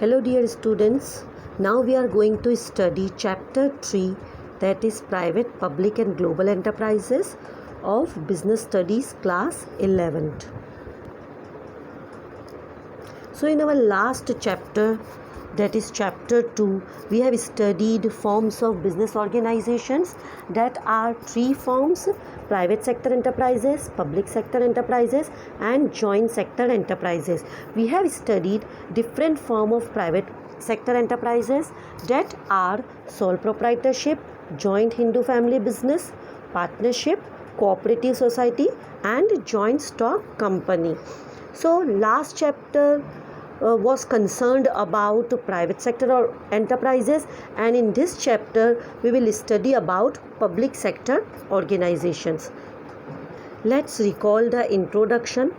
Hello dear students, now we are going to study chapter 3, that is private, public and global enterprises of business studies class 11th. So in our last chapter, that is chapter 2, we have studied forms of business organizations. That are three forms: private sector enterprises, public sector enterprises and joint sector enterprises. We have studied different form of private sector enterprises, that are sole proprietorship, joint Hindu family business, partnership, cooperative society and joint stock company. So last chapter was concerned about private sector or enterprises, and in this chapter we will study about public sector organizations. Let's recall the introduction.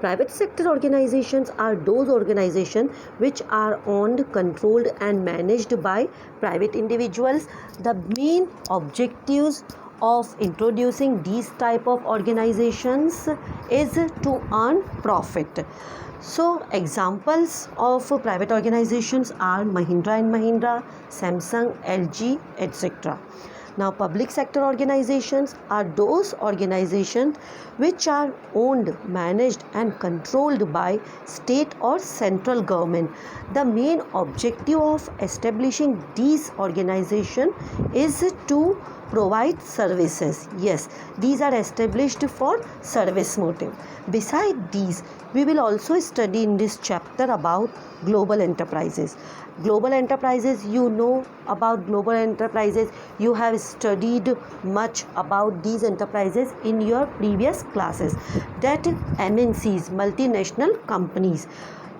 Private sector organizations are those organizations which are owned, controlled and managed by private individuals. The main objectives of introducing these type of organizations is to earn profit. So examples of private organizations are Mahindra and Mahindra, Samsung, LG, etc. Now public sector organizations are those organizations which are owned, managed and controlled by state or central government. The main objective of establishing these organizations is to provide services. Yes, these are established for service motive. Besides these, we will also study in this chapter about global enterprises. Global enterprises, you know about global enterprises. You have studied much about these enterprises in your previous classes. That MNCs, multinational companies.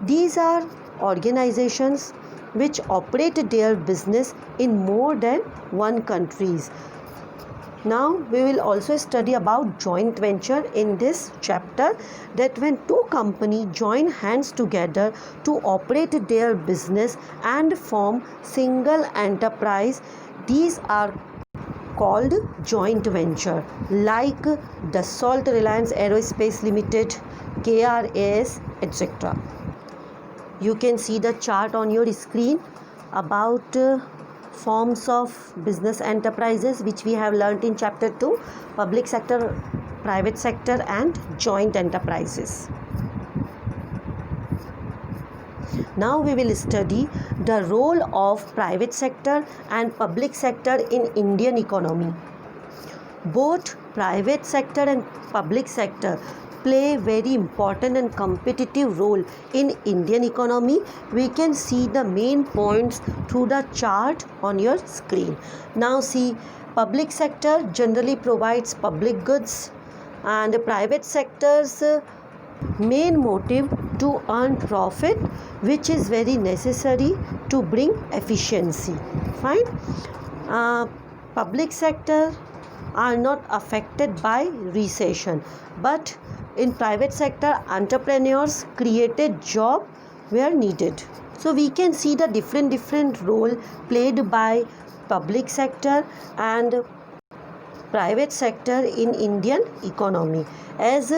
These are organizations which operate their business in more than one countries. Now we will also study about joint venture in this chapter, that when two companies join hands together to operate their business and form single enterprise, these are called joint venture, like Dassault Reliance Aerospace Limited, KRAS, etc. You can see the chart on your screen about forms of business enterprises which we have learnt in chapter 2, public sector, private sector and joint enterprises. Now we will study the role of private sector and public sector in Indian economy. Both private sector and public sector play very important and competitive role in Indian economy. We can see the main points through the chart on your screen. Now see, public sector generally provides public goods, and private sector's main motive to earn profit, which is very necessary to bring efficiency. Fine. Public sector are not affected by recession, but in private sector entrepreneurs created job were needed. So we can see the different role played by public sector and private sector in Indian economy. As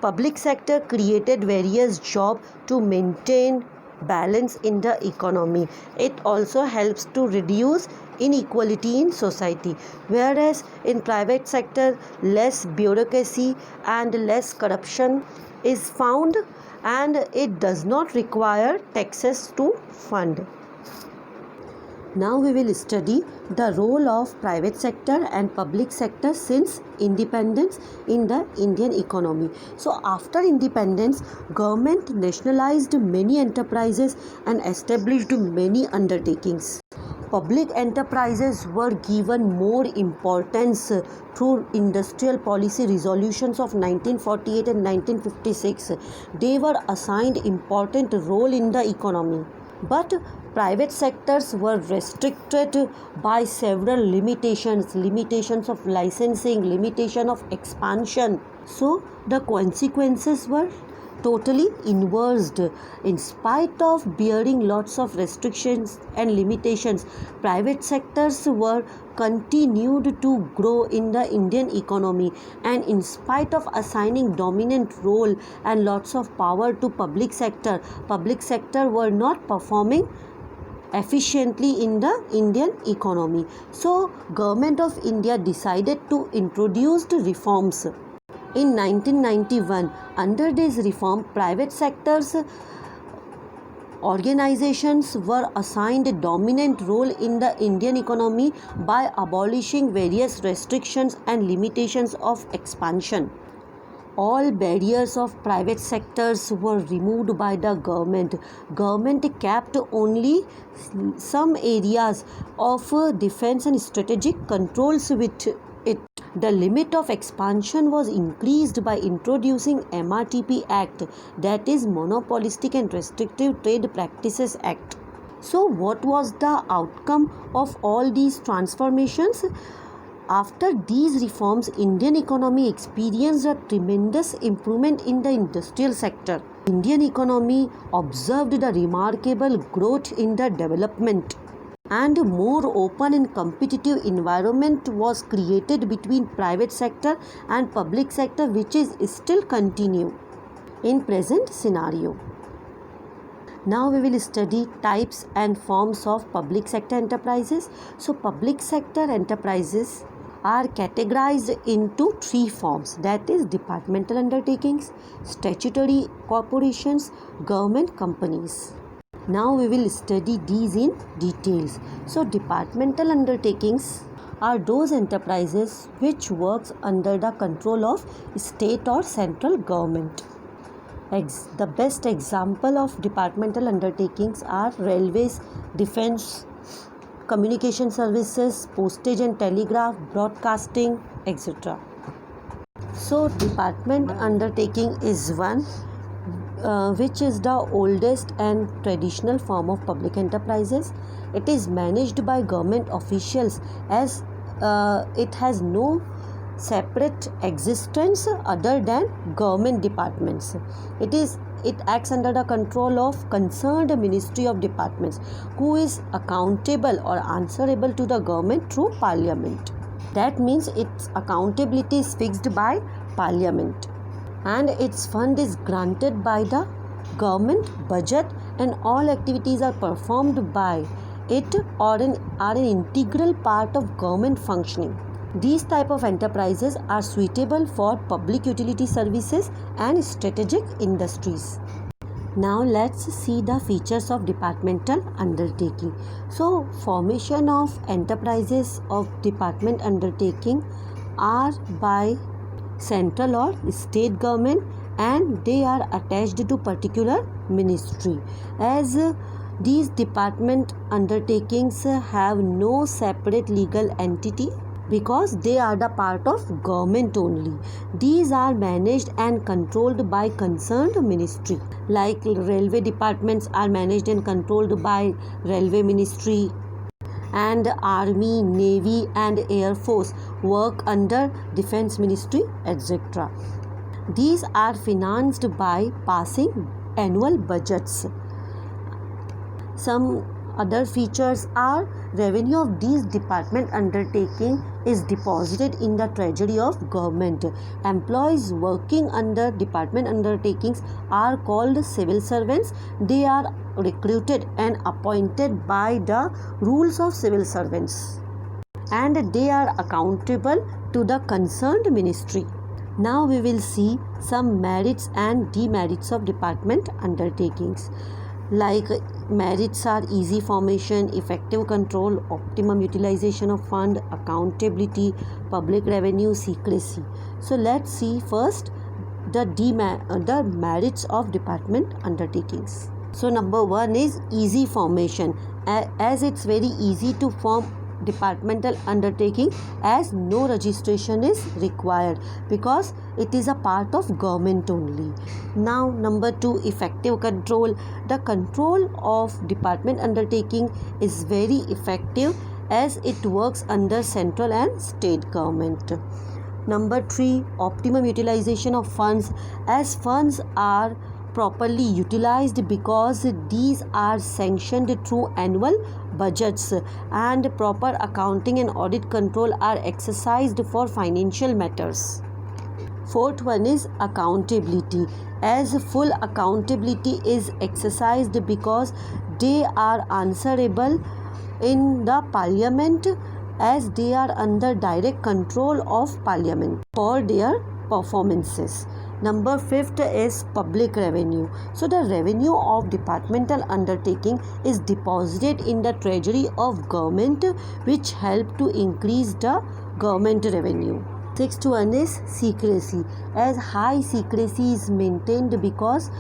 public sector created various jobs to maintain balance in the economy. It also helps to reduce inequality in society, whereas in private sector less bureaucracy and less corruption is found, and it does not require taxes to fund. Now we will study the role of private sector and public sector since independence in the Indian economy. So after independence, government nationalized many enterprises and established many undertakings. Public enterprises were given more importance through industrial policy resolutions of 1948 and 1956. They were assigned important role in the economy. But private sectors were restricted by several limitations of licensing, limitation of expansion. So the consequences were totally inversed. In spite of bearing lots of restrictions and limitations, private sectors were continued to grow in the Indian economy, and in spite of assigning dominant role and lots of power to public sector were not performing efficiently in the Indian economy. So government of India decided to introduce the reforms. In 1991, under this reform, private sectors organizations were assigned a dominant role in the Indian economy by abolishing various restrictions and limitations of expansion. All barriers of private sectors were removed by the government. Government kept only some areas of defense and strategic controls with it. The limit of expansion was increased by introducing MRTP Act, that is Monopolistic and Restrictive Trade Practices Act. So what was the outcome of all these transformations? After these reforms, Indian economy experienced a tremendous improvement in the industrial sector. Indian economy observed the remarkable growth in the development, and more open and competitive environment was created between private sector and public sector, which is still continue in present scenario. Now we will study types and forms of public sector enterprises. So public sector enterprises are categorized into three forms, that is departmental undertakings, statutory corporations, government companies. Now we will study these in details. So departmental undertakings are those enterprises which works under the control of state or central government. The best example of departmental undertakings are railways, defense, communication services, postage and telegraph, broadcasting, etc. So department undertaking is one which is the oldest and traditional form of public enterprises. It is managed by government officials as it has no separate existence other than government departments. It acts under the control of concerned Ministry of Departments, who is accountable or answerable to the government through Parliament. That means its accountability is fixed by Parliament, and its fund is granted by the government budget, and all activities are performed by it or are an integral part of government functioning. These type of enterprises are suitable for public utility services and strategic industries. Now let's see the features of departmental undertaking. So formation of enterprises of department undertaking are by central or state government, and they are attached to particular ministry. As these department undertakings have no separate legal entity because they are the part of government only. These are managed and controlled by concerned ministry. Like railway departments are managed and controlled by railway ministry, and army, navy and air force work under defense ministry, etc. These are financed by passing annual budgets. Some other features are revenue of these department undertaking is deposited in the treasury of government. Employees working under department undertakings are called civil servants. They are recruited and appointed by the rules of civil servants, and they are accountable to the concerned ministry. Now we will see some merits and demerits of department undertakings. Like merits are easy formation, effective control, optimum utilization of fund, accountability, public revenue, secrecy. So let's see first the merits of department undertakings. So number one is easy formation, as it's very easy to form departmental undertaking, as no registration is required because it is a part of government only. Now number two, effective control. The control of department undertaking is very effective as it works under central and state government. Number three, optimum utilization of funds, as funds are properly utilized because these are sanctioned through annual budgets, and proper accounting and audit control are exercised for financial matters. Fourth one is accountability, as full accountability is exercised because they are answerable in the parliament, as they are under direct control of parliament for their performances. Number 5 is public revenue. So the revenue of departmental undertaking is deposited in the treasury of government, which help to increase the government revenue. Sixth one is secrecy, as high secrecy is maintained because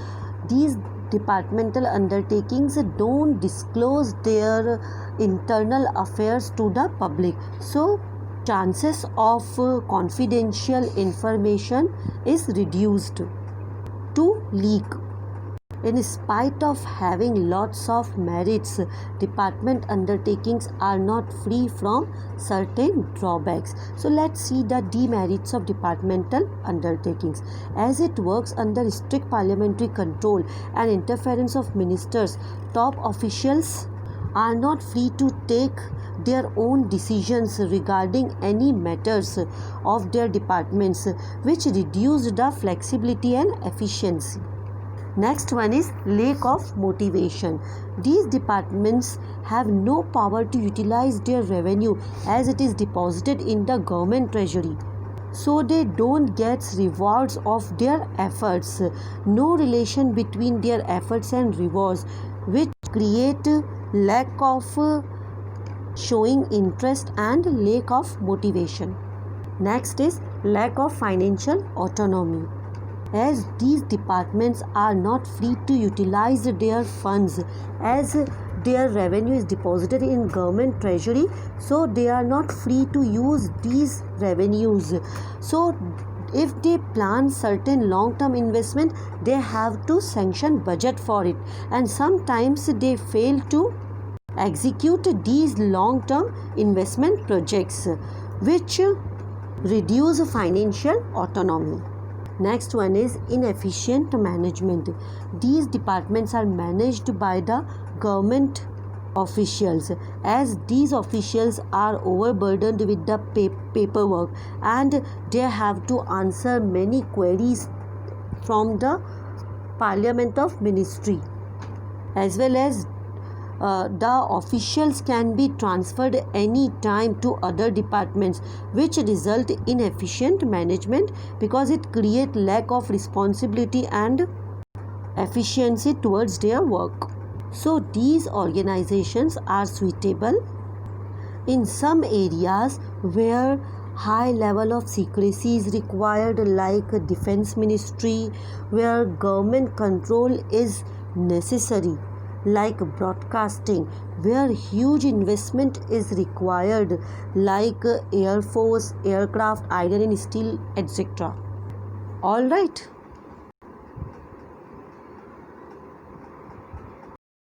these departmental undertakings don't disclose their internal affairs to the public. So chances of confidential information is reduced to leak. In spite of having lots of merits, department undertakings are not free from certain drawbacks. So let's see the demerits of departmental undertakings. As it works under strict parliamentary control and interference of ministers, top officials are not free to take their own decisions regarding any matters of their departments, which reduce the flexibility and efficiency. Next one is lack of motivation. These departments have no power to utilize their revenue as it is deposited in the government treasury. So they don't get rewards of their efforts. No relation between their efforts and rewards, which create lack of showing interest and lack of motivation. Next is lack of financial autonomy, as these departments are not free to utilize their funds, as their revenue is deposited in government treasury, so they are not free to use these revenues. So if they plan certain long-term investment, they have to sanction budget for it, and sometimes they fail to execute these long-term investment projects, which reduce financial autonomy. Next one is inefficient management. These departments are managed by the government officials, as these officials are overburdened with the paperwork, and they have to answer many queries from the parliament of ministry, as well as the officials can be transferred any time to other departments, which result in efficient management because it creates lack of responsibility and efficiency towards their work. So these organizations are suitable in some areas where high level of secrecy is required, like defense ministry, where government control is necessary, like broadcasting, where huge investment is required, like air force, aircraft, iron and steel, etc. All right.